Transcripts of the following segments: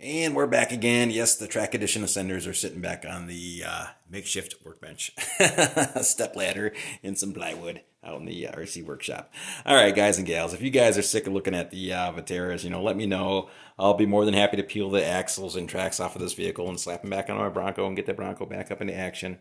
And we're back again. Yes, the track edition Ascenders are sitting back on the makeshift workbench, step ladder, and some plywood out in the RC workshop. All right, guys and gals, if you guys are sick of looking at the Viteras, let me know. I'll be more than happy to peel the axles and tracks off of this vehicle and slap them back on my Bronco and get the Bronco back up into action.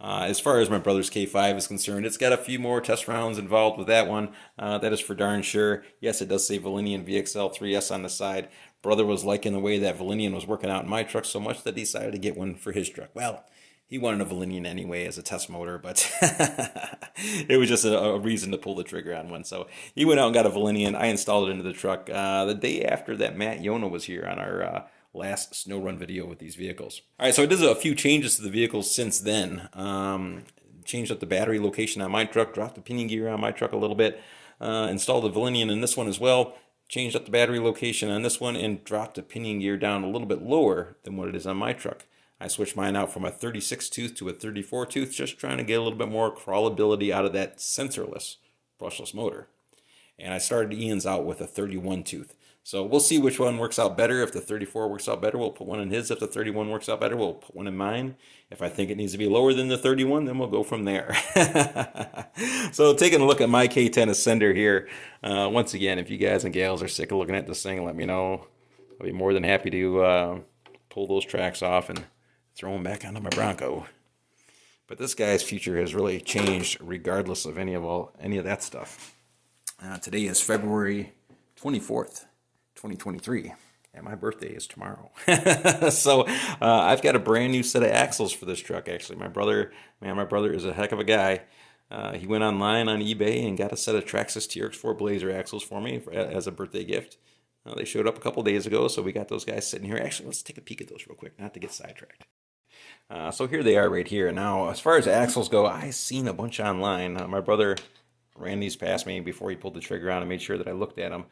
As far as my brother's K5 is concerned, it's got a few more test rounds involved with that one. That is for darn sure. Yes, it does say Valinian VXL 3S on the side. Brother was liking the way that Valinian was working out in my truck so much that he decided to get one for his truck. Well, he wanted a Valinian anyway as a test motor, but it was just a reason to pull the trigger on one. So he went out and got a Valinian. I installed it into the truck the day after that Matt Yona was here on our last snow run video with these vehicles. All right, so I did a few changes to the vehicles since then. Changed up the battery location on my truck, dropped the pinion gear on my truck a little bit, installed the Valinian in this one as well, changed up the battery location on this one, and dropped the pinion gear down a little bit lower than what it is on my truck. I switched mine out from a 36 tooth to a 34 tooth, just trying to get a little bit more crawlability out of that sensorless brushless motor. And I started Ian's out with a 31 tooth. So we'll see which one works out better. If the 34 works out better, we'll put one in his. If the 31 works out better, we'll put one in mine. If I think it needs to be lower than the 31, then we'll go from there. So taking a look at my K10 Ascender here. Once again, if you guys and gals are sick of looking at this thing, let me know. I'll be more than happy to pull those tracks off and throw them back onto my Bronco. But this guy's future has really changed regardless of any of that stuff. Today is February 24th. 2023, and my birthday is tomorrow. So I've got a brand new set of axles for this truck. Actually, my brother is a heck of a guy. He went online on eBay and got a set of Traxxas TRX4 Blazer axles for me as a birthday gift. They showed up a couple days ago, so we got those guys sitting here. Actually, let's take a peek at those real quick, not to get sidetracked. So here they are right here. Now, as far as axles go, I seen a bunch online. My brother ran these past me before he pulled the trigger on and made sure that I looked at them.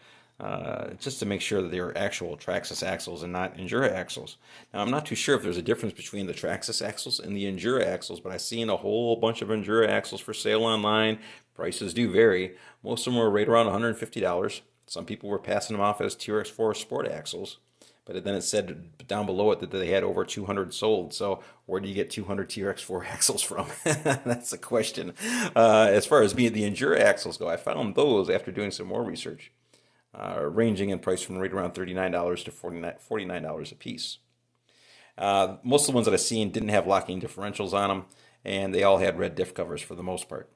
Just to make sure that they were actual Traxxas axles and not Endura axles. Now, I'm not too sure if there's a difference between the Traxxas axles and the Endura axles, but I've seen a whole bunch of Endura axles for sale online. Prices do vary. Most of them were right around $150. Some people were passing them off as TRX4 Sport axles, but then it said down below it that they had over 200 sold. So where do you get 200 TRX4 axles from? That's the question. As far as the Endura axles go, I found those after doing some more research. Ranging in price from right around $39 to $49 a piece. Most of the ones that I've seen didn't have locking differentials on them, and they all had red diff covers for the most part.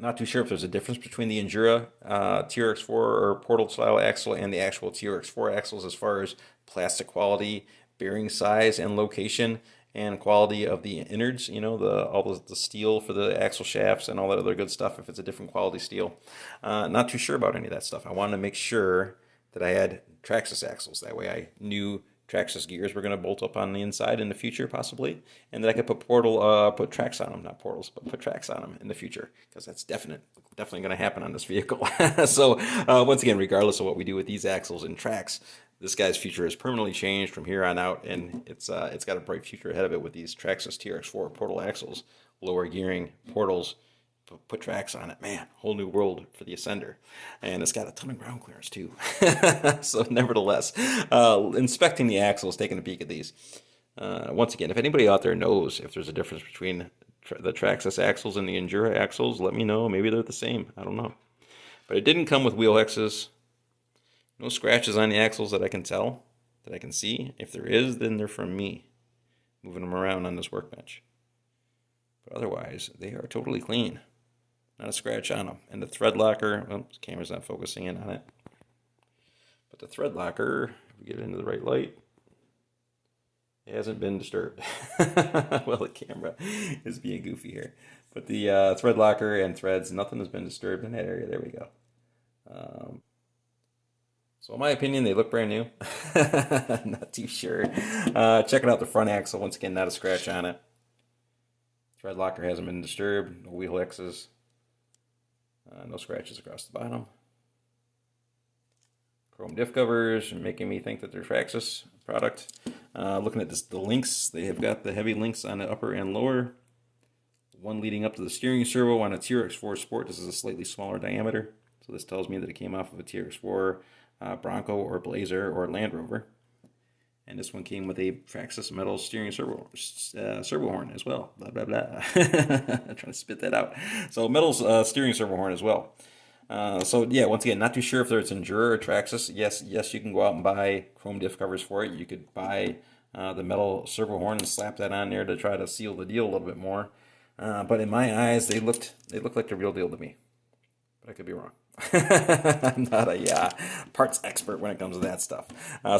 Not too sure if there's a difference between the Endura TRX4 or Portal style axle and the actual TRX4 axles as far as plastic quality, bearing size, and location, and quality of the innards, all the steel for the axle shafts and all that other good stuff, if it's a different quality steel. Not too sure about any of that stuff. I wanted to make sure that I had Traxxas axles. That way I knew Traxxas gears were going to bolt up on the inside in the future, possibly, and that I could put tracks on them, not portals, but put tracks on them in the future, because that's definitely going to happen on this vehicle. So once again, regardless of what we do with these axles and tracks, this guy's future has permanently changed from here on out, and it's got a bright future ahead of it with these Traxxas TRX4 portal axles, lower gearing, portals, put tracks on it. Man, whole new world for the Ascender. And it's got a ton of ground clearance too. So nevertheless, inspecting the axles, taking a peek at these. Once again, if anybody out there knows if there's a difference between the Traxxas axles and the Endura axles, let me know. Maybe they're the same. I don't know. But it didn't come with wheel X's. No scratches on the axles that I can tell, that I can see. If there is, then they're from me, moving them around on this workbench. But otherwise, they are totally clean. Not a scratch on them. And the thread locker, well, the camera's not focusing in on it. But the thread locker, if we get it into the right light, it hasn't been disturbed. Well, the camera is being goofy here. But the thread locker and threads, nothing has been disturbed in that area. There we go. So in my opinion, they look brand new. Not too sure. Checking out the front axle, once again, not a scratch on it. Thread locker hasn't been disturbed. No wheel X's. No scratches across the bottom. Chrome diff covers, making me think that they're Traxxas product. Looking at the links, they have got the heavy links on the upper and lower. One leading up to the steering servo on a TRX4 Sport. This is a slightly smaller diameter. So this tells me that it came off of a TRX4 Bronco or Blazer or Land Rover. And this one came with a Traxxas metal steering servo horn as well. Blah, blah, blah. I'm trying to spit that out. So metal steering servo horn as well. So yeah, once again, not too sure if it's Enduro or Traxxas. Yes, you can go out and buy chrome diff covers for it. You could buy the metal servo horn and slap that on there to try to seal the deal a little bit more. But in my eyes, they looked like the real deal to me. But I could be wrong. I'm not a parts expert when it comes to that stuff.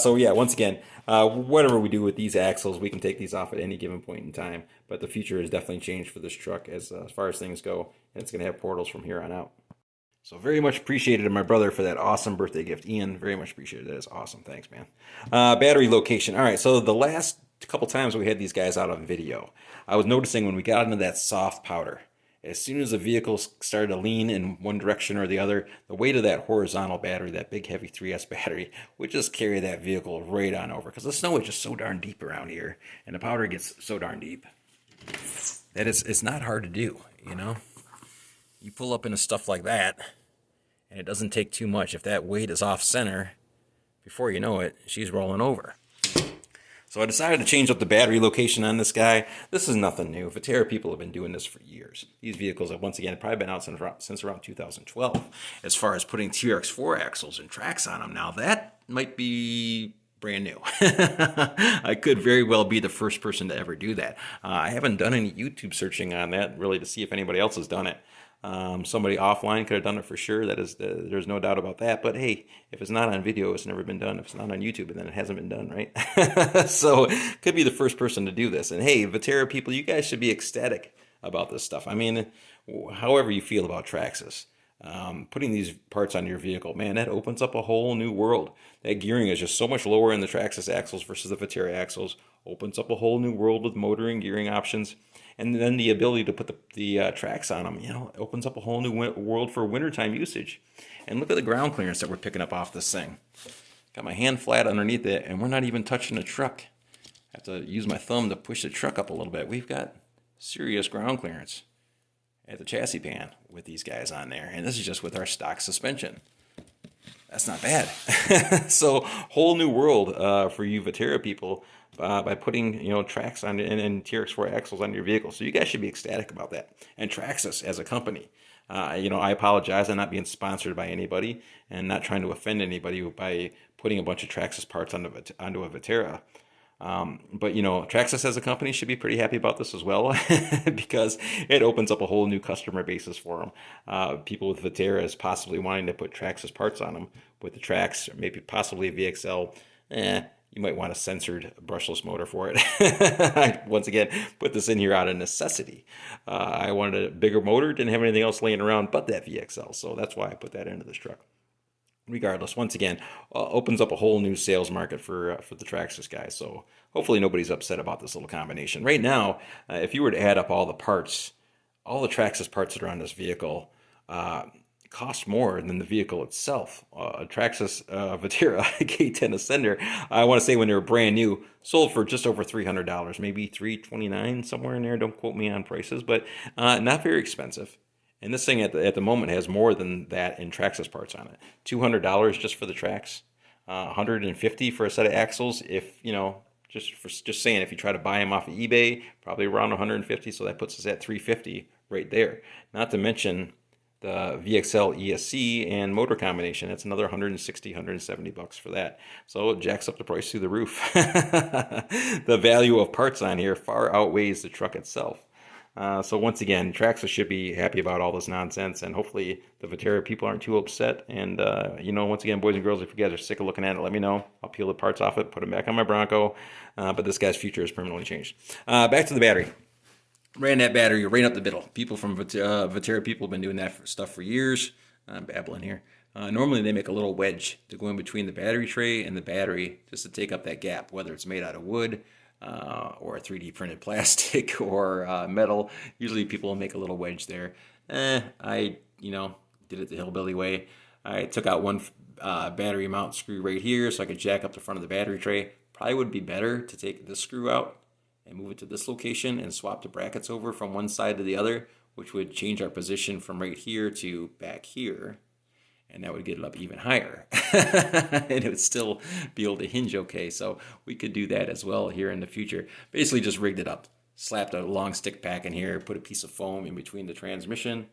So yeah, once again, whatever we do with these axles, we can take these off at any given point in time. But the future has definitely changed for this truck as far as things go, and it's going to have portals from here on out. So very much appreciated my brother for that awesome birthday gift. Ian, very much appreciated. That is awesome. Thanks, man. Battery location. All right, so the last couple times we had these guys out on video, I was noticing when we got into that soft powder, as soon as the vehicle started to lean in one direction or the other, the weight of that horizontal battery, that big heavy 3S battery, would just carry that vehicle right on over. Because the snow is just so darn deep around here, and the powder gets so darn deep that it's not hard to do, you know? You pull up into stuff like that, and it doesn't take too much. If that weight is off center, before you know it, she's rolling over. So I decided to change up the battery location on this guy. This is nothing new. Vatera people have been doing this for years. These vehicles have, once again, probably been out since around 2012. As far as putting TRX4 axles and tracks on them now, that might be brand new. I could very well be the first person to ever do that. I haven't done any YouTube searching on that, really, to see if anybody else has done it. Somebody offline could have done it for sure. There's no doubt about that. But hey, if it's not on video, it's never been done. If it's not on YouTube, then it hasn't been done, right? So could be the first person to do this. And hey, Vatera people, you guys should be ecstatic about this stuff. I mean, however you feel about Traxxas, putting these parts on your vehicle, man, that opens up a whole new world. That gearing is just so much lower in the Traxxas axles versus the Vatera axles. Opens up a whole new world with motor and gearing options. And then the ability to put the tracks on them, you know, opens up a whole new world for wintertime usage. And look at the ground clearance that we're picking up off this thing. Got my hand flat underneath it, and we're not even touching the truck. I have to use my thumb to push the truck up a little bit. We've got serious ground clearance at the chassis pan with these guys on there. And this is just with our stock suspension. That's not bad. So whole new world for you Vatera people by putting, you know, tracks on and TRX4 axles on your vehicle. So you guys should be ecstatic about that. And Traxxas as a company. You know, I apologize. I'm not being sponsored by anybody and not trying to offend anybody by putting a bunch of Traxxas parts onto a Vatera. But, you know, Traxxas as a company should be pretty happy about this as well because it opens up a whole new customer basis for them. People with Vateras possibly wanting to put Traxxas parts on them with the tracks, or maybe possibly a VXL. You might want a censored brushless motor for it. I, once again, put this in here out of necessity. I wanted a bigger motor, didn't have anything else laying around but that VXL, so that's why I put that into this truck. Regardless, once again, opens up a whole new sales market for the Traxxas guys. So hopefully nobody's upset about this little combination. Right now, if you were to add up all the parts, all the Traxxas parts that are on this vehicle, cost more than the vehicle itself. A Traxxas Vatera K10 Ascender, I want to say when they were brand new, sold for just over $300, maybe $329, somewhere in there. Don't quote me on prices, but not very expensive. And this thing at the moment has more than that in Traxxas parts on it. $200 just for the tracks, $150 for a set of axles. If you know, just saying, if you try to buy them off of eBay, probably around $150. So that puts us at $350 right there. Not to mention the VXL ESC and motor combination. That's another $160, $170 for that. So it jacks up the price through the roof. The value of parts on here far outweighs the truck itself. So once again, Traxxas should be happy about all this nonsense, and hopefully the Vatera people aren't too upset. And, you know, once again, boys and girls, if you guys are sick of looking at it, let me know. I'll peel the parts off it, put them back on my Bronco. But this guy's future is permanently changed. Back to the battery. Ran that battery right up the middle. People from Vatera people have been doing that stuff for years. I'm babbling here. Normally they make a little wedge to go in between the battery tray and the battery just to take up that gap, whether it's made out of wood, or a 3D printed plastic or metal. Usually people will make a little wedge there. I, you know, did it the hillbilly way. I took out one battery mount screw right here so I could jack up the front of the battery tray. Probably would be better to take this screw out and move it to this location and swap the brackets over from one side to the other, which would change our position from right here to back here. and that would get it up even higher. And it would still be able to hinge okay. So we could do that as well here in the future. Basically just rigged it up. Slapped a long stick pack in here, put a piece of foam in between the transmission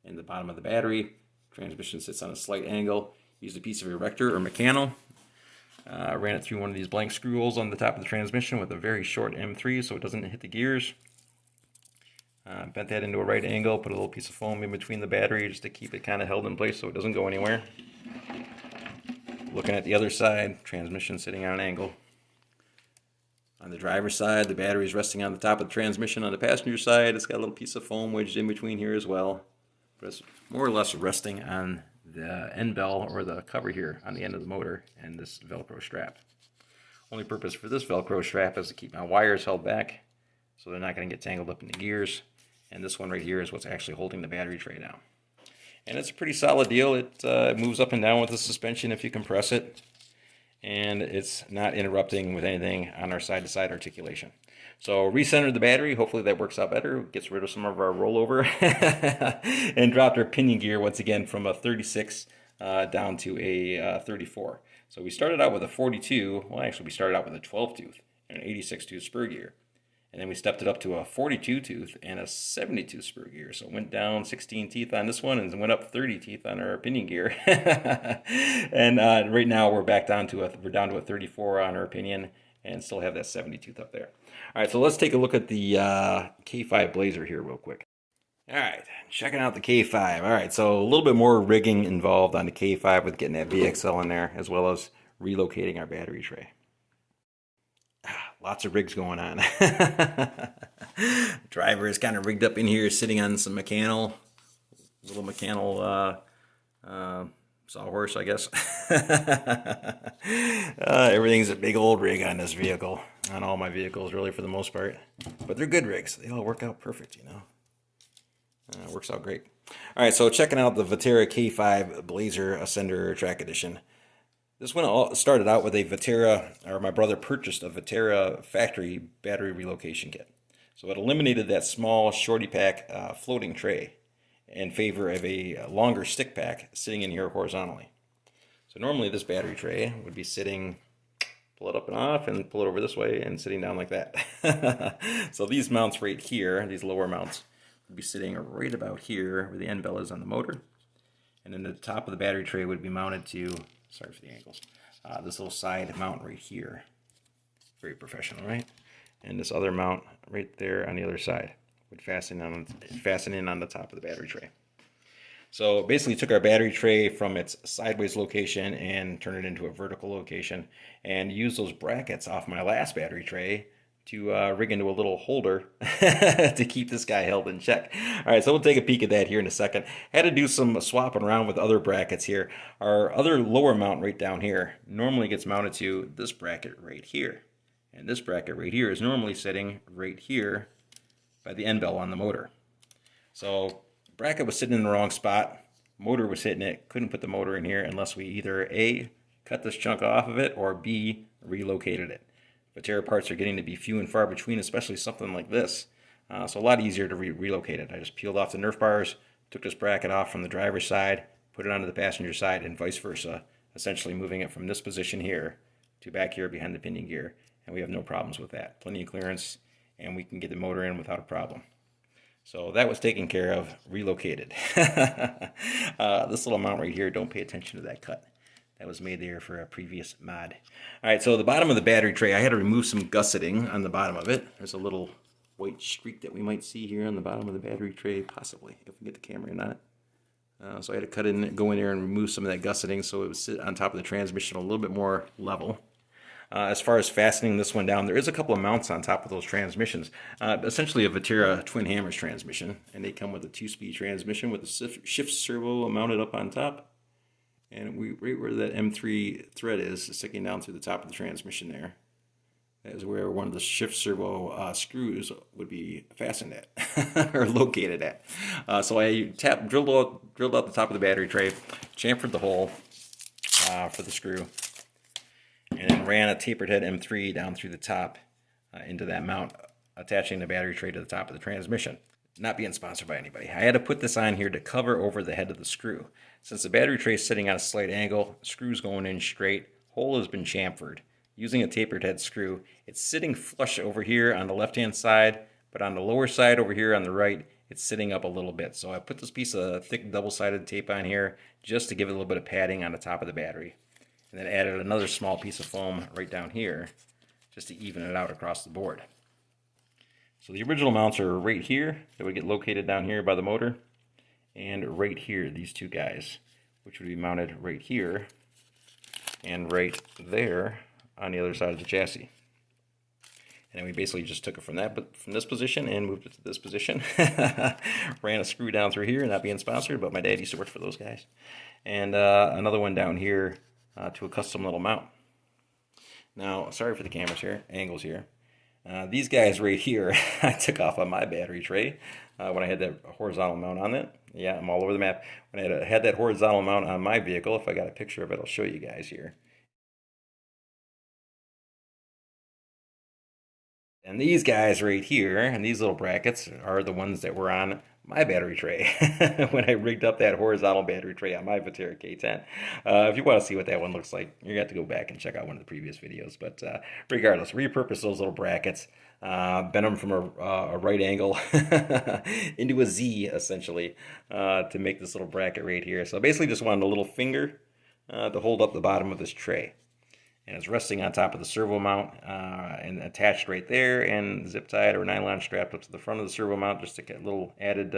and the bottom of the battery. Transmission sits on a slight angle. Used a piece of erector or mechanical. Ran it through one of these blank screw holes on the top of the transmission with a very short M3 so it doesn't hit the gears. Bent that into a right angle, put a little piece of foam in between the battery just to keep it kind of held in place so it doesn't go anywhere. Looking at the other side, transmission sitting on an angle. On the driver's side, the battery is resting on the top of the transmission. On the passenger side, it's got a little piece of foam wedged in between here as well. But it's more or less resting on the end bell or the cover here on the end of the motor and this Velcro strap. Only purpose for this Velcro strap is to keep my wires held back so they're not going to get tangled up in the gears. And this one right here is what's actually holding the battery tray down. And it's a pretty solid deal. It moves up and down with the suspension if you compress it. And it's not interrupting with anything on our side-to-side articulation. So recentered the battery. Hopefully that works out better. Gets rid of some of our rollover. And dropped our pinion gear once again from a 36 down to a 34. So we started out with a 42. Well, actually we started out with a 12 tooth and an 86 tooth spur gear. And then we stepped it up to a 42 tooth and a 72 spur gear. So it went down 16 teeth on this one and went up 30 teeth on our pinion gear. And right now we're back down to a 34 on our pinion and still have that 70 tooth up there. All right, so let's take a look at the K5 Blazer here real quick. All right, checking out the K5. All right, so a little bit more rigging involved on the K5 with getting that VXL in there as well as relocating our battery tray. Lots of rigs going on. Driver is kind of rigged up in here, sitting on some little mechanical sawhorse, I guess. Everything's a big old rig on this vehicle, on all my vehicles, really, for the most part. But they're good rigs. They all work out perfect, you know. It works out great. All right, so checking out the Vatera K5 Blazer Ascender Track Edition. This one all started out with a Vatera, or my brother purchased a Vatera factory battery relocation kit. So it eliminated that small shorty pack floating tray in favor of a longer stick pack sitting in here horizontally. So normally this battery tray would be sitting, pull it up and off and pull it over this way and sitting down like that. So these mounts right here, these lower mounts, would be sitting right about here where the end bell is on the motor. And then the top of the battery tray would be mounted to, sorry for the angles, this little side mount right here. Very professional, right? And this other mount right there on the other side would fasten in on the top of the battery tray. So basically took our battery tray from its sideways location and turned it into a vertical location and used those brackets off my last battery tray to rig into a little holder to keep this guy held in check. All right, so we'll take a peek at that here in a second. Had to do some swapping around with other brackets here. Our other lower mount right down here normally gets mounted to this bracket right here. And this bracket right here is normally sitting right here by the end bell on the motor. So bracket was sitting in the wrong spot. Motor was hitting it. Couldn't put the motor in here unless we either A, cut this chunk off of it, or B, relocated it. Vatera parts are getting to be few and far between, especially something like this. So a lot easier to relocate it. I just peeled off the Nerf bars, took this bracket off from the driver's side, put it onto the passenger side, and vice versa, essentially moving it from this position here to back here behind the pinion gear. And we have no problems with that. Plenty of clearance, and we can get the motor in without a problem. So that was taken care of, relocated. This little mount right here, don't pay attention to that cut. That was made there for a previous mod. All right, so the bottom of the battery tray, I had to remove some gusseting on the bottom of it. There's a little white streak that we might see here on the bottom of the battery tray, possibly, if we get the camera in on it. So I had to go in there and remove some of that gusseting so it would sit on top of the transmission a little bit more level. As far as fastening this one down, there is a couple of mounts on top of those transmissions. Essentially a Vatera twin hammers transmission, and they come with a 2-speed transmission with a shift servo mounted up on top. And right where that M3 thread is sticking down through the top of the transmission there, that is where one of the shift servo screws would be fastened at, or located at. So I drilled out the top of the battery tray, chamfered the hole for the screw, and then ran a tapered head M3 down through the top into that mount, attaching the battery tray to the top of the transmission. not being sponsored by anybody. I had to put this on here to cover over the head of the screw. Since the battery tray is sitting on a slight angle, screw's going in straight, hole has been chamfered. Using a tapered head screw, it's sitting flush over here on the left-hand side, but on the lower side over here on the right, it's sitting up a little bit. So I put this piece of thick double-sided tape on here just to give it a little bit of padding on the top of the battery. And then added another small piece of foam right down here just to even it out across the board. So the original mounts are right here. That would get located down here by the motor. And right here, these two guys, which would be mounted right here and right there on the other side of the chassis. And then we basically just took it from this position and moved it to this position. Ran a screw down through here, not being sponsored, but my dad used to work for those guys. And another one down here to a custom little mount. Now, sorry for the cameras here, angles here. These guys right here, I took off on my battery tray when I had that horizontal mount on it. Yeah, I'm all over the map. When I had that horizontal mount on my vehicle, if I got a picture of it, I'll show you guys here. And these guys right here, and these little brackets, are the ones that were on my battery tray when I rigged up that horizontal battery tray on my Vatera K10. If you want to see what that one looks like, you're going to have to go back and check out one of the previous videos. But regardless, repurpose those little brackets, bend them from a right angle into a Z, essentially, to make this little bracket right here. So I basically just wanted a little finger to hold up the bottom of this tray. And it's resting on top of the servo mount and attached right there and zip tied or nylon strapped up to the front of the servo mount just to get a little added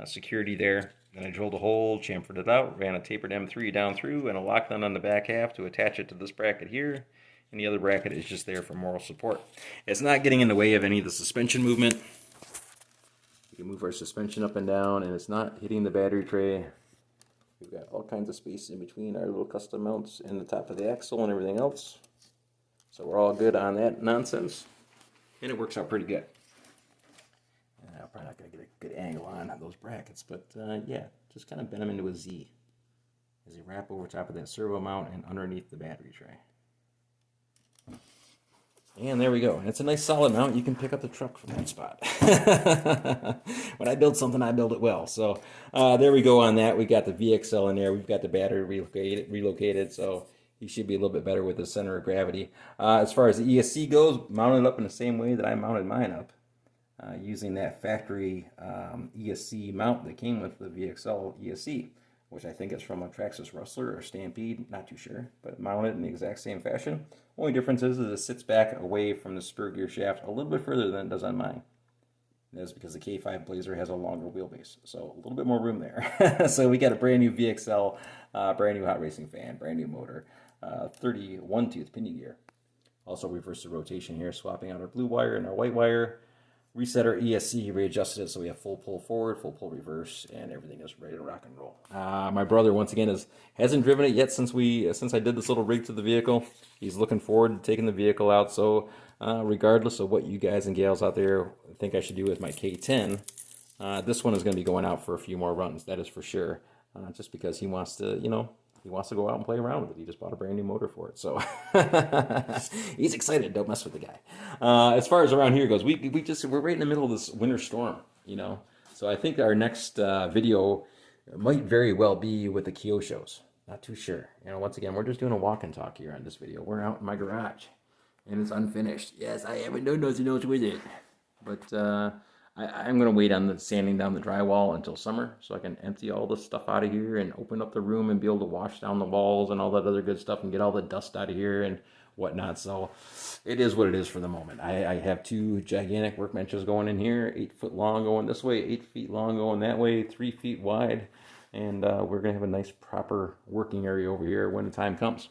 security there. Then I drilled a hole, chamfered it out, ran a tapered M3 down through and a lock nut on the back half to attach it to this bracket here. And the other bracket is just there for moral support. It's not getting in the way of any of the suspension movement. We can move our suspension up and down and it's not hitting the battery tray. We've got all kinds of space in between our little custom mounts and the top of the axle and everything else. So we're all good on that nonsense. And it works out pretty good. I'm probably not going to get a good angle on those brackets, but yeah, just kind of bend them into a Z as they wrap over top of that servo mount and underneath the battery tray. And there we go. And it's a nice solid mount. You can pick up the truck from that spot. When I build something, I build it well. So there we go on that. We got the VXL in there. We've got the battery relocated. So you should be a little bit better with the center of gravity. As far as the ESC goes, mounted up in the same way that I mounted mine up. Using that factory ESC mount that came with the VXL ESC, which I think is from a Traxxas Rustler or Stampede, not too sure, but mounted in the exact same fashion. Only difference is it sits back away from the spur gear shaft a little bit further than it does on mine. And that's because the K5 Blazer has a longer wheelbase, so a little bit more room there. So we got a brand new VXL, brand new hot racing fan, brand new motor, 31 tooth pinion gear. Also reversed the rotation here, swapping out our blue wire and our white wire. Reset our ESC, readjusted it so we have full pull forward, full pull reverse, and everything is ready to rock and roll. My brother, once again, hasn't driven it yet since I did this little rig to the vehicle. He's looking forward to taking the vehicle out. So regardless of what you guys and gals out there think I should do with my K10, this one is going to be going out for a few more runs. That is for sure. Just because he wants to, he wants to go out and play around with it. He just bought a brand new motor for it. So he's excited. Don't mess with the guy. As far as around here goes, we're right in the middle of this winter storm, So I think our next video might very well be with the Kyosho's. Not too sure. Once again, we're just doing a walk and talk here on this video. We're out in my garage and it's unfinished. Yes, I haven't done nothing else with it. But I'm going to wait on the sanding down the drywall until summer so I can empty all this stuff out of here and open up the room and be able to wash down the walls and all that other good stuff and get all the dust out of here and whatnot. So it is what it is for the moment. I have two gigantic workbenches going in here, 8 foot long going this way, 8 feet long going that way, 3 feet wide. And we're going to have a nice proper working area over here when the time comes.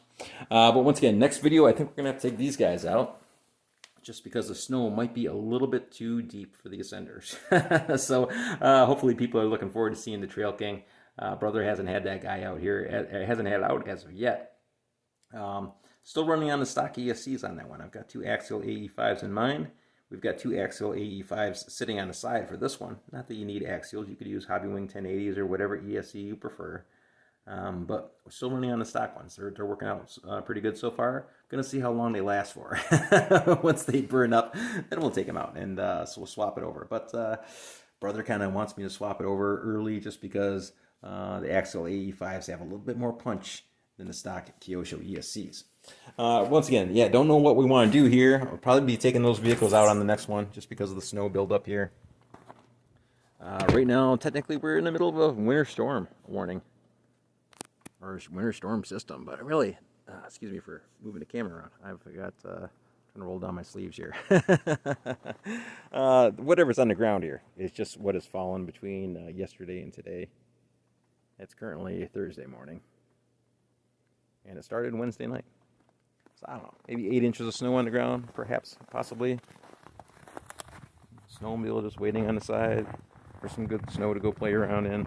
But once again, next video, I think we're going to have to take these guys out, just because the snow might be a little bit too deep for the Ascenders. So hopefully people are looking forward to seeing the Trail King. Brother hasn't had that guy out here. Hasn't had it out as of yet. Still running on the stock ESCs on that one. I've got 2 axial AE5s in mine. We've got 2 axial AE5s sitting on the side for this one. Not that you need axials. You could use Hobbywing 1080s or whatever ESC you prefer. But we're still running on the stock ones. They're working out pretty good so far. Gonna see how long they last for. Once they burn up, then we'll take them out and so we'll swap it over. But Brother kind of wants me to swap it over early just because the Axial AE5s have a little bit more punch than the stock Kyosho ESCs. Once again, yeah, don't know what we want to do here. I'll probably be taking those vehicles out on the next one just because of the snow buildup here. Right now, technically, we're in the middle of a winter storm warning. Or winter storm system, but really, excuse me for moving the camera around. I forgot trying to roll down my sleeves here. Whatever's on the ground here is just what has fallen between yesterday and today. It's currently Thursday morning, and it started Wednesday night. So I don't know, maybe 8 inches of snow on the ground, perhaps, possibly. Snowmobile just waiting on the side for some good snow to go play around in.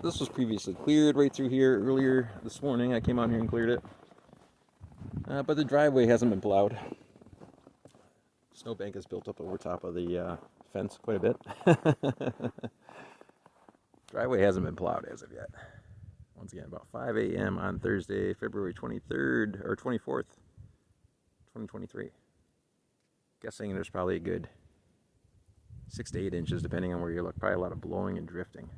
This was previously cleared right through here earlier this morning. I came out here and cleared it. But the driveway hasn't been plowed. Snowbank is built up over top of the fence quite a bit. Driveway hasn't been plowed as of yet. Once again, about 5 a.m. on Thursday, February 23rd, or 24th, 2023. Guessing there's probably a good 6 to 8 inches, depending on where you look. Probably a lot of blowing and drifting.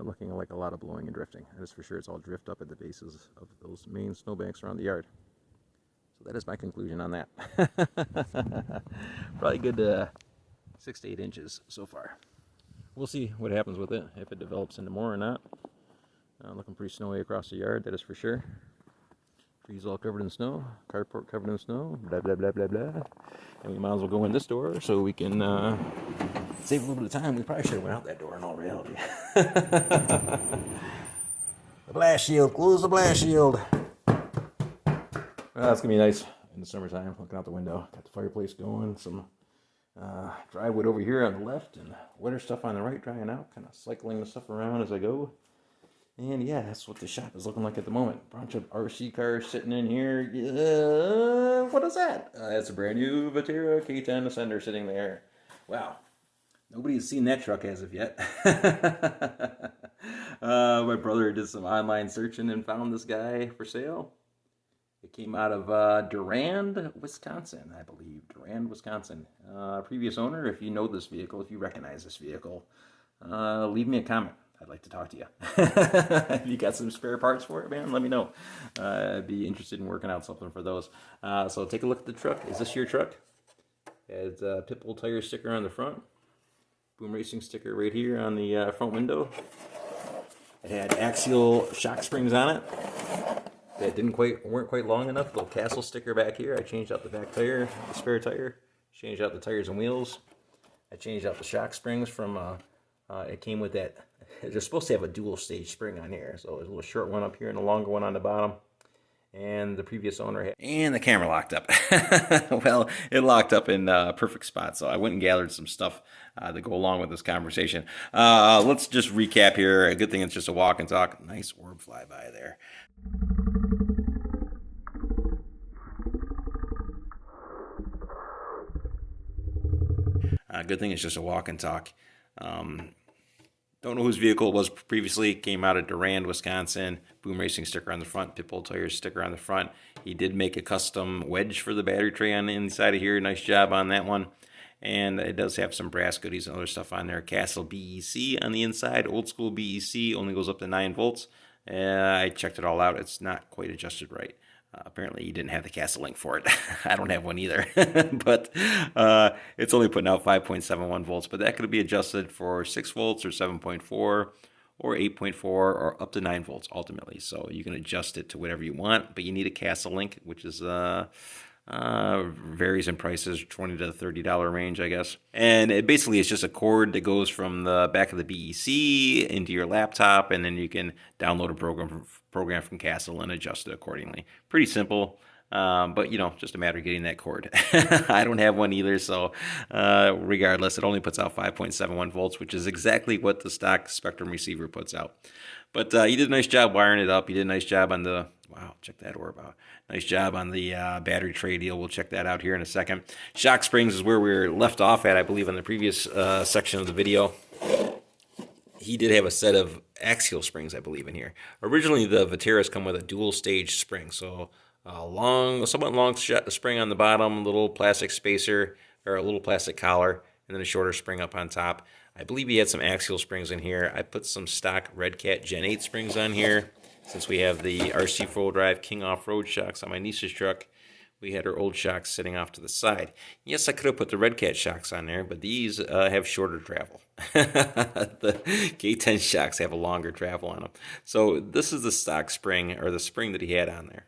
Looking like a lot of blowing and drifting. That is for sure. It's all drift up at the bases of those main snowbanks around the yard. So that is my conclusion on that. Probably good 6 to 8 inches so far. We'll see what happens with it, if it develops into more or not. Looking pretty snowy across the yard, that is for sure. Trees all covered in snow, carport covered in snow, blah, blah, blah, blah, blah. And we might as well go in this door so we can save a little bit of time. We probably should have went out that door in all reality. The blast shield, close the blast shield. Well, it's going to be nice in the summertime, looking out the window. Got the fireplace going, some dry wood over here on the left, and winter stuff on the right drying out. Kind of cycling the stuff around as I go. And yeah, that's what the shop is looking like at the moment. Bunch of RC cars sitting in here. What is that? That's a brand new Vatera K10 Ascender sitting there. Wow. Nobody's seen that truck as of yet. My brother did some online searching and found this guy for sale. It came out of Durand, Wisconsin, I believe. Durand, Wisconsin. Previous owner, if you know this vehicle, if you recognize this vehicle, leave me a comment. I'd like to talk to you. If you got some spare parts for it, man, let me know. I'd be interested in working out something for those. So take a look at the truck. Is this your truck? It has a Pitbull tire sticker on the front. Boom Racing sticker right here on the front window. It had axial shock springs on it that weren't quite long enough. Little Castle sticker back here. I changed out the back tire, the spare tire. Changed out the tires and wheels. I changed out the shock springs from it came with that. They're supposed to have a dual stage spring on here, so there's a little short one up here and a longer one on the bottom. And the previous owner had, and the camera locked up. Well, it locked up in a perfect spot, so I went and gathered some stuff to go along with this conversation. Let's just recap here. A good thing it's just a walk and talk. Nice orb flyby there. Good thing it's just a walk and talk. Don't know whose vehicle it was previously. Came out of Durand, Wisconsin. Boom Racing sticker on the front. Pitbull tires sticker on the front. He did make a custom wedge for the battery tray on the inside of here. Nice job on that one. And it does have some brass goodies and other stuff on there. Castle BEC on the inside. Old school BEC. Only goes up to 9 volts. I checked it all out. It's not quite adjusted right. Apparently, you didn't have the Castle link for it. I don't have one either. But it's only putting out 5.71 volts. But that could be adjusted for 6 volts or 7.4 or 8.4 or up to 9 volts ultimately. So you can adjust it to whatever you want. But you need a Castle link, which is varies in prices, $20 to $30 range, I guess. And it basically is just a cord that goes from the back of the BEC into your laptop, and then you can download a program from Castle and adjust it accordingly. Pretty simple, but just a matter of getting that cord. I don't have one either, so regardless, it only puts out 5.71 volts, which is exactly what the stock Spectrum receiver puts out. But you did a nice job wiring it up. You did a nice job on the, wow, check that orb out. Nice job on the battery tray deal. We'll check that out here in a second. Shock springs is where we were left off at, I believe, in the previous section of the video. He did have a set of axial springs, I believe, in here. Originally, the Vateras come with a dual stage spring. So somewhat long spring on the bottom, a little plastic spacer, or a little plastic collar, and then a shorter spring up on top. I believe he had some axial springs in here. I put some stock R.C.A.D Gen 8 springs on here, since we have the RC 4-wheel drive King off-road shocks on my niece's truck. We had our old shocks sitting off to the side. Yes, I could have put the R.C.A.D shocks on there, but these have shorter travel. The K10 shocks have a longer travel on them. So this is the stock spring, or the spring that he had on there.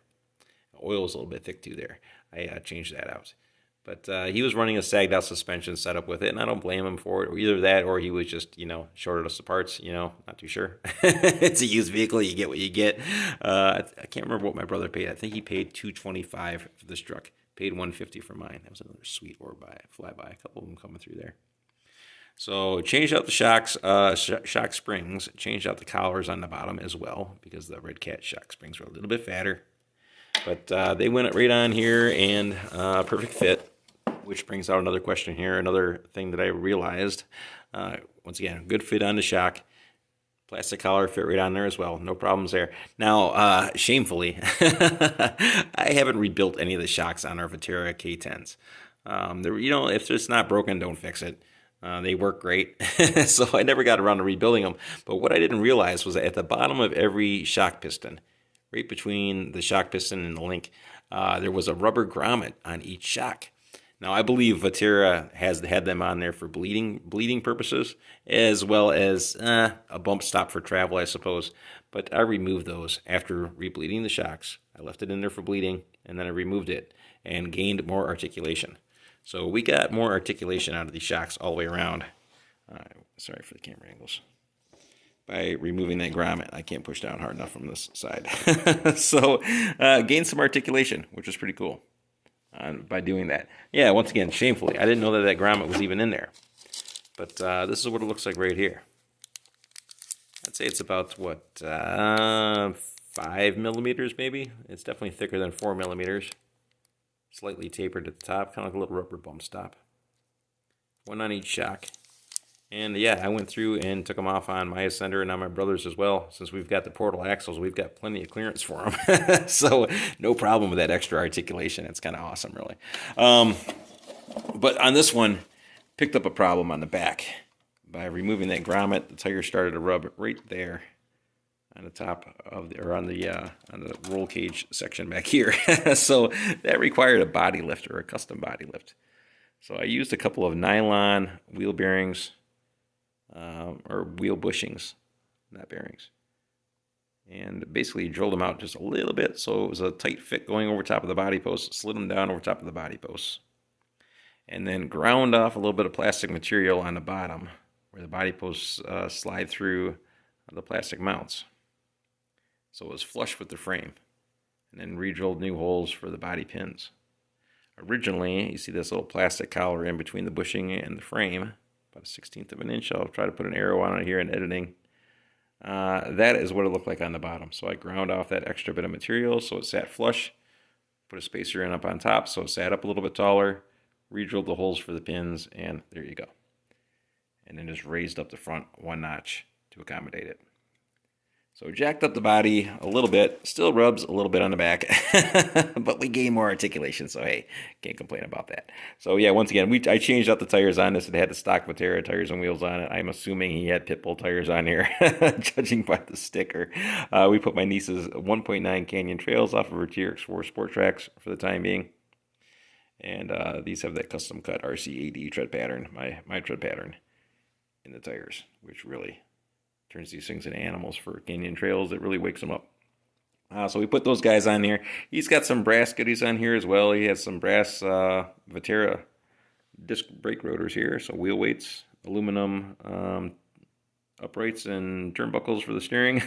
Oil was a little bit thick too there. I changed that out. But he was running a sagged out suspension setup with it, and I don't blame him for it. Or either that, or he was just, shorted us the parts, not too sure. It's a used vehicle, you get what you get. I can't remember what my brother paid. I think he paid $225 for this truck. Paid $150 for mine. That was another sweet flyby. A couple of them coming through there. So changed out the shocks, shock springs. Changed out the collars on the bottom as well, because the R.C.A.D shock springs were a little bit fatter. But they went right on here, and perfect fit. Which brings out another question here, another thing that I realized. Once again, good fit on the shock. Plastic collar fit right on there as well. No problems there. Now, shamefully, I haven't rebuilt any of the shocks on our Vetera K10s. If it's not broken, don't fix it. They work great. So I never got around to rebuilding them. But what I didn't realize was that at the bottom of every shock piston, right between the shock piston and the link, there was a rubber grommet on each shock. Now, I believe Vetera has had them on there for bleeding purposes, as well as a bump stop for travel, I suppose. But I removed those after rebleeding the shocks. I left it in there for bleeding, and then I removed it and gained more articulation. So we got more articulation out of these shocks all the way around. Sorry for the camera angles. By removing that grommet, I can't push down hard enough from this side. So gained some articulation, which was pretty cool. By doing that. Yeah, once again, shamefully. I didn't know that grommet was even in there. But this is what it looks like right here. I'd say it's about, 5 millimeters maybe? It's definitely thicker than 4 millimeters. Slightly tapered at the top, kind of like a little rubber bump stop. One on each shock. And yeah, I went through and took them off on my Ascender and on my brother's as well. Since we've got the portal axles, we've got plenty of clearance for them. So no problem with that extra articulation. It's kind of awesome, really. But on this one, picked up a problem on the back. By removing that grommet, the tire started to rub right there on the top of on the roll cage section back here. So that required a body lift, or a custom body lift. So I used a couple of nylon wheel bearings, or wheel bushings, not bearings, and basically drilled them out just a little bit so it was a tight fit going over top of the body post. Slid them down over top of the body posts, and then ground off a little bit of plastic material on the bottom where the body posts slide through the plastic mounts, so it was flush with the frame, and then re-drilled new holes for the body pins. Originally, you see this little plastic collar in between the bushing and the frame, about a 1/16 of an inch. I'll try to put an arrow on it here in editing. That is what it looked like on the bottom. So I ground off that extra bit of material so it sat flush. Put a spacer in up on top so it sat up a little bit taller. Re-drilled the holes for the pins, and there you go. And then just raised up the front one notch to accommodate it. So jacked up the body a little bit, still rubs a little bit on the back, but we gain more articulation, so hey, can't complain about that. So yeah, once again, I changed out the tires on this. It had the stock Vetera tires and wheels on it. I'm assuming he had Pitbull tires on here, judging by the sticker. We put my niece's 1.9 Canyon Trails off of her TRX4 Sport Tracks for the time being. And these have that custom cut R.C.A.D tread pattern, my tread pattern in the tires, which really turns these things into animals for canyon trails. It really wakes them up. So we put those guys on here. He's got some brass goodies on here as well. He has some brass Vetera disc brake rotors here. So wheel weights, aluminum uprights, and turnbuckles for the steering.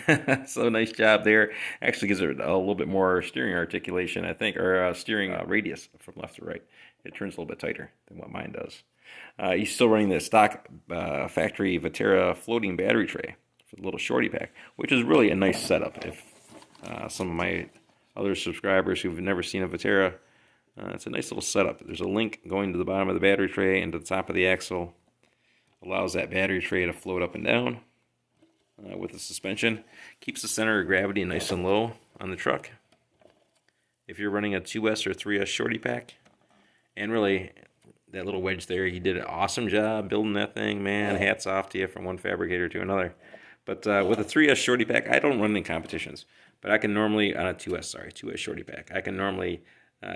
So nice job there. Actually gives it a little bit more steering articulation, I think, or steering radius from left to right. It turns a little bit tighter than what mine does. He's still running the stock factory Vetera floating battery tray for the little shorty pack, which is really a nice setup. If some of my other subscribers who've never seen a Vetera, it's a nice little setup. There's a link going to the bottom of the battery tray and to the top of the axle. Allows that battery tray to float up and down with the suspension. Keeps the center of gravity nice and low on the truck. if you're running a 2S or 3S shorty pack. And really, that little wedge there, he did an awesome job building that thing, man. Hats off to you from one fabricator to another. But with a 3S shorty pack, I don't run any competitions. But I can normally, on a 2S shorty pack, I can normally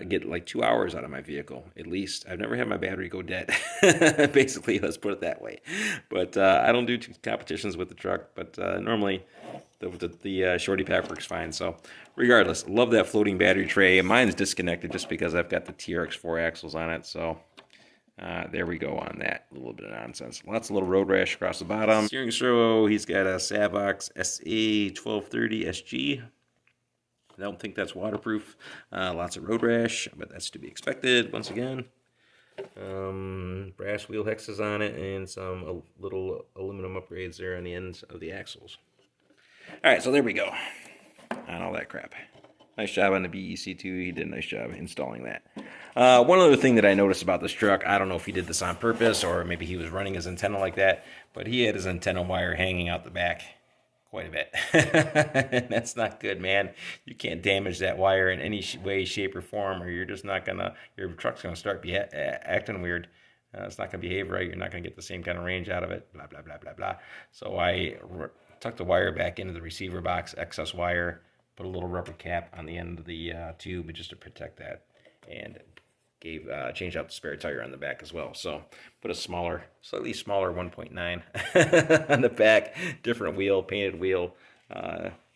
get like 2 hours out of my vehicle, at least. I've never had my battery go dead, basically, let's put it that way. But I don't do competitions with the truck, but normally the shorty pack works fine. So regardless, love that floating battery tray. Mine's disconnected just because I've got the TRX4 axles on it, so there we go on that. A little bit of nonsense. Lots of little road rash across the bottom. Steering servo, he's got a Savox SA1230 SG. I don't think that's waterproof. Lots of road rash, but that's to be expected once again. Brass wheel hexes on it and some little aluminum upgrades there on the ends of the axles. Alright, so there we go on all that crap. Nice job on the BEC2. He did a nice job installing that. One other thing that I noticed about this truck, I don't know if he did this on purpose or maybe he was running his antenna like that, but he had his antenna wire hanging out the back quite a bit. That's not good, man. You can't damage that wire in any way, shape, or form, or you're just not gonna, your truck's gonna start acting weird. It's not gonna behave right. You're not gonna get the same kind of range out of it, blah, blah, blah, blah, blah. So I tucked the wire back into the receiver box, excess wire, put a little rubber cap on the end of the tube just to protect that, and changed out the spare tire on the back as well. So put a slightly smaller 1.9 on the back, different wheel, painted wheel,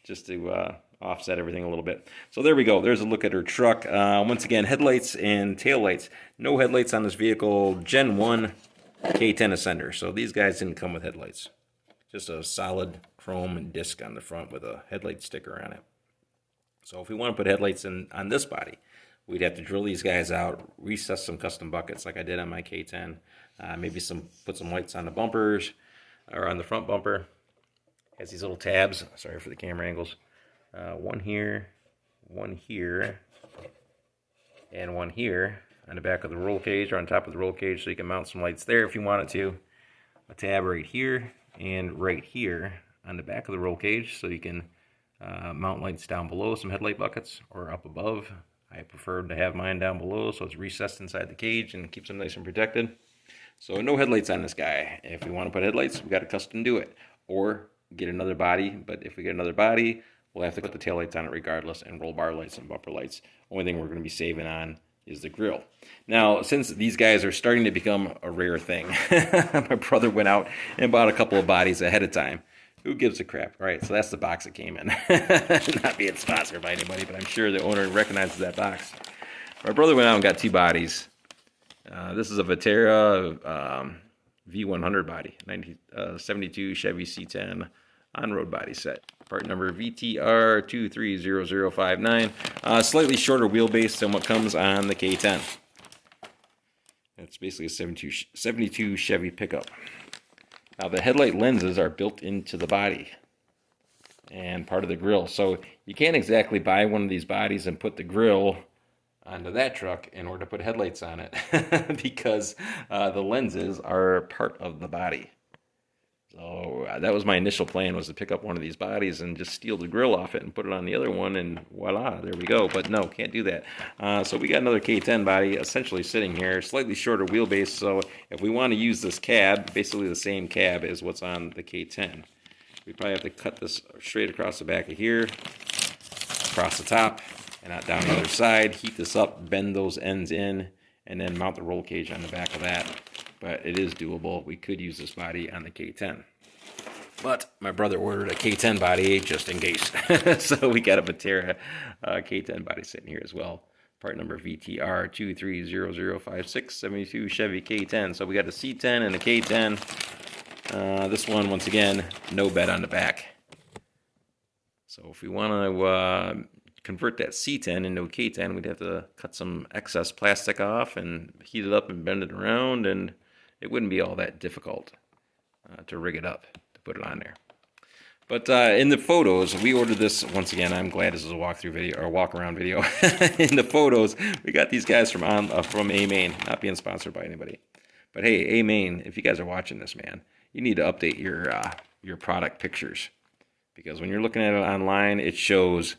just to offset everything a little bit. So there we go. There's a look at her truck. Once again, headlights and taillights. No headlights on this vehicle. Gen 1 K10 Ascender. So these guys didn't come with headlights. Just a solid chrome disc on the front with a headlight sticker on it. So if we want to put headlights on this body, we'd have to drill these guys out, recess some custom buckets like I did on my K10. Maybe put some lights on the bumpers or on the front bumper. Has these little tabs. Sorry for the camera angles. One here, and one here on the back of the roll cage or on top of the roll cage, so you can mount some lights there if you wanted to. A tab right here and right here on the back of the roll cage, so you can mount lights down below, some headlight buckets, or up above. I prefer to have mine down below so it's recessed inside the cage and keeps them nice and protected. So no headlights on this guy. If we want to put headlights, we got to custom do it, or get another body. But if we get another body, we'll have to put the taillights on it regardless, and roll bar lights and bumper lights. Only thing we're going to be saving on is the grill. Now, since these guys are starting to become a rare thing, my brother went out and bought a couple of bodies ahead of time. Who gives a crap? All right, so that's the box it came in. Not being sponsored by anybody, but I'm sure the owner recognizes that box. My brother went out and got two bodies. This is a Vetera V100 body, 1972 Chevy C10 on-road body set. Part number VTR230059. Slightly shorter wheelbase than what comes on the K10. It's basically a 72 Chevy pickup. Now the headlight lenses are built into the body and part of the grill. So you can't exactly buy one of these bodies and put the grill onto that truck in order to put headlights on it because the lenses are part of the body. So that was my initial plan, was to pick up one of these bodies and just steal the grill off it and put it on the other one, and voila, there we go. But no, can't do that. So we got another K10 body essentially sitting here, slightly shorter wheelbase. So if we want to use this cab, basically the same cab as what's on the K10, we probably have to cut this straight across the back of here, across the top, and out down the other side, heat this up, bend those ends in, and then mount the roll cage on the back of that. But it is doable. We could use this body on the K10. But my brother ordered a K10 body just in case. So we got a Vetera K10 body sitting here as well. Part number VTR230056, 72 Chevy K10. So we got a C10 and a K10. This one, once again, no bed on the back. So if we want to convert that C10 into a K10, we'd have to cut some excess plastic off and heat it up and bend it around, and it wouldn't be all that difficult to rig it up, to put it on there. But in the photos, we ordered this, once again, I'm glad this is a walkthrough video, or walk-around video. In the photos, we got these guys from A-Main, not being sponsored by anybody. But hey, A-Main, if you guys are watching this, man, you need to update your product pictures. Because when you're looking at it online, it shows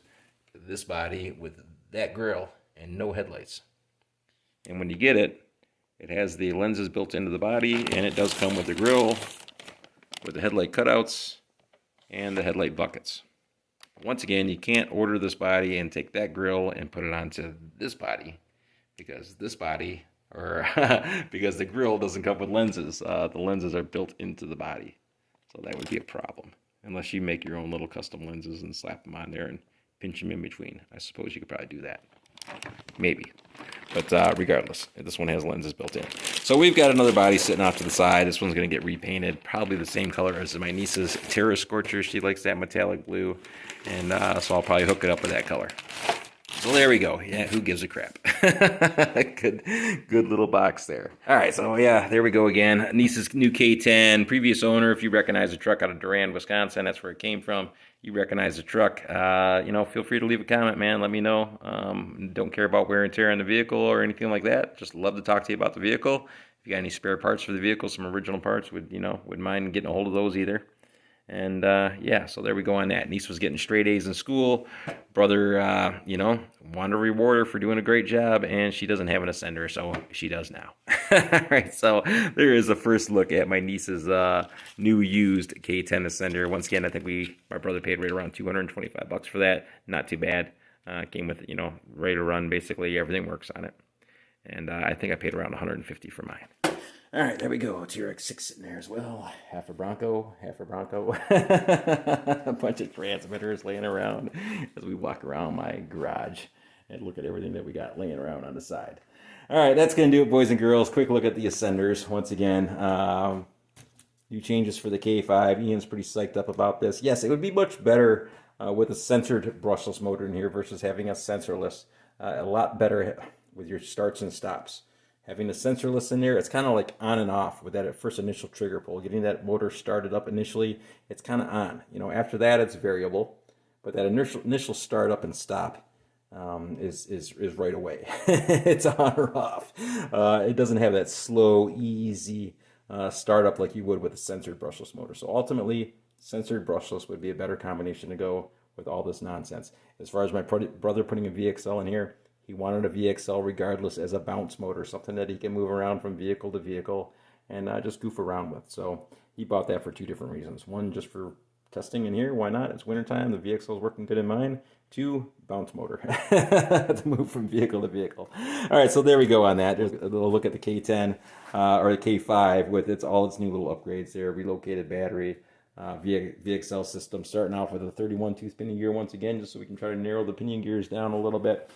this body with that grill and no headlights. And when you get it, it has the lenses built into the body, and it does come with the grill, with the headlight cutouts, and the headlight buckets. Once again, you can't order this body and take that grill and put it onto this body, because this body, or because the grill doesn't come with lenses. The lenses are built into the body. So that would be a problem. Unless you make your own little custom lenses and slap them on there and pinch them in between. I suppose you could probably do that. Maybe. But regardless, this one has lenses built in. So we've got another body sitting off to the side. This one's going to get repainted. Probably the same color as my niece's Terra Scorcher. She likes that metallic blue. And so I'll probably hook it up with that color. So there we go. Yeah, who gives a crap? Good little box there. All right, so yeah, there we go again. Niece's new K10. Previous owner, if you recognize the truck out of Durand, Wisconsin, that's where it came from. You recognize the truck, you know, feel free to leave a comment, man. Let me know. Don't care about wear and tear on the vehicle or anything like that. Just love to talk to you about the vehicle. If you got any spare parts for the vehicle, some original parts, wouldn't mind getting a hold of those either. And yeah, so there we go on that. Niece was getting straight A's in school. Brother, you know, wanted to reward her for doing a great job, and she doesn't have an Ascender, so she does now. All right, so there is a first look at my niece's new used K10 Ascender. Once again, I think my brother paid right around $225 for that. Not too bad. Came with, you know, ready to run. Basically, everything works on it. And I think I paid around $150 for mine. All right, there we go. TRX6 sitting there as well. Half a Bronco, half a Bronco. A bunch of transmitters laying around as we walk around my garage and look at everything that we got laying around on the side. All right, that's going to do it, boys and girls. Quick look at the Ascenders. Once again, new changes for the K5. Ian's pretty psyched up about this. Yes, it would be much better with a sensored brushless motor in here versus having a sensorless. A lot better with your starts and stops. Having the sensorless in there, it's kind of like on and off with that first initial trigger pull. Getting that motor started up initially, it's kind of on. You know, after that, it's variable. But that initial start up and stop is right away. It's on or off. It doesn't have that slow, easy startup like you would with a censored brushless motor. So ultimately, censored brushless would be a better combination to go with all this nonsense. As far as my brother putting a VXL in here, he wanted a VXL regardless as a bounce motor, something that he can move around from vehicle to vehicle and just goof around with. So he bought that for two different reasons. One, just for testing in here. Why not? It's wintertime. The VXL is working good in mine. Two, bounce motor to move from vehicle to vehicle. All right, so there we go on that. There's a little look at the K10 or the K5 with all its new little upgrades there. Relocated battery, VXL system, starting off with a 31-tooth pinion gear once again, just so we can try to narrow the pinion gears down a little bit.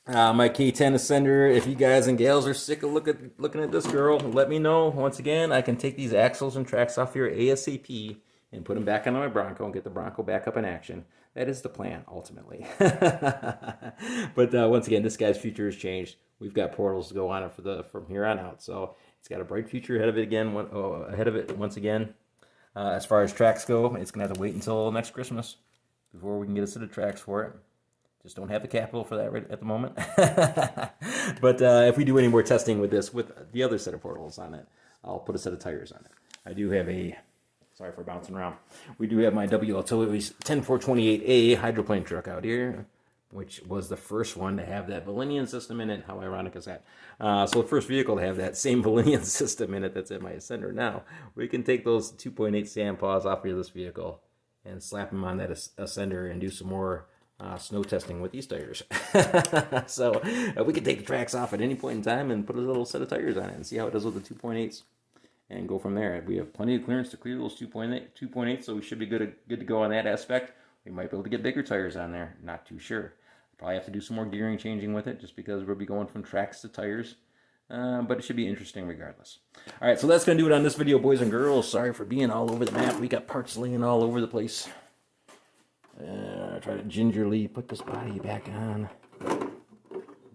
My K10 Ascender, if you guys and gals are sick of looking at this girl, let me know. Once again, I can take these axles and tracks off here ASAP and put them back on my Bronco and get the Bronco back up in action. That is the plan, ultimately. But once again, this guy's future has changed. We've got portals to go on it from here on out. So it's got a bright future ahead of it once again. As far as tracks go, it's going to have to wait until next Christmas before we can get a set of tracks for it. Just don't have the capital for that right at the moment. But if we do any more testing with this, with the other set of portals on it, I'll put a set of tires on it. I do have sorry for bouncing around. We do have my WL Tilley's 10428A hydroplane truck out here, which was the first one to have that Valinian system in it. How ironic is that? So the first vehicle to have that same Valinian system in it that's in my Ascender now. We can take those 2.8 sand paws off of this vehicle and slap them on that Ascender and do some more snow testing with these tires. So we can take the tracks off at any point in time and put a little set of tires on it and see how it does with the 2.8s and go from there. We have plenty of clearance to clear those 2.8, so we should be good to go on that aspect. We might be able to get bigger tires on there. Not too sure. Probably have to do some more gearing changing with it just because we'll be going from tracks to tires. But it should be interesting regardless. All right, so that's going to do it on this video, boys and girls. Sorry for being all over the map. We got parts laying all over the place. Try to gingerly put this body back on.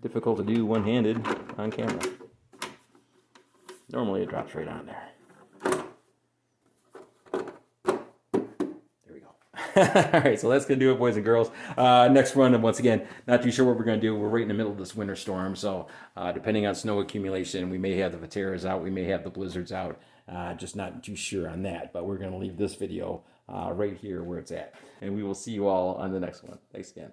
Difficult to do one-handed on camera. Normally it drops right on there. There we go. All right, so that's going to do it, boys and girls. Next run, and once again, not too sure what we're going to do. We're right in the middle of this winter storm, so depending on snow accumulation, we may have the Vateras out, we may have the blizzards out. Just not too sure on that, but we're going to leave this video right here where it's at. And we will see you all on the next one. Thanks again.